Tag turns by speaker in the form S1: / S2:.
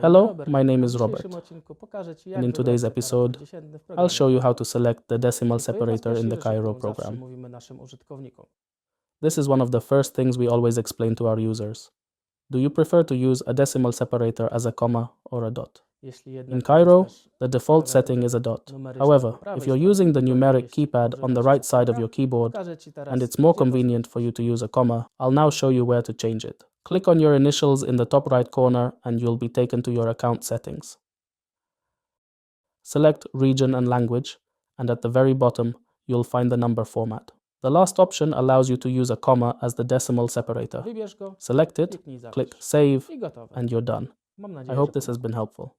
S1: Hello, my name is Robert, and in today's episode, I'll show you how to select the decimal separator in the Cairo program. This is one of the first things we always explain to our users. Do you prefer to use a decimal separator as a comma or a dot? In Cairo, the default setting is a dot. However, if you're using the numeric keypad on the right side of your keyboard, and it's more convenient for you to use a comma, I'll now show you where to change it. Click on your initials in the top right corner and you'll be taken to your account settings. Select region and language, and at the very bottom, you'll find the number format. The last option allows you to use a comma as the decimal separator. Select it, click Save, and you're done. I hope this has been helpful.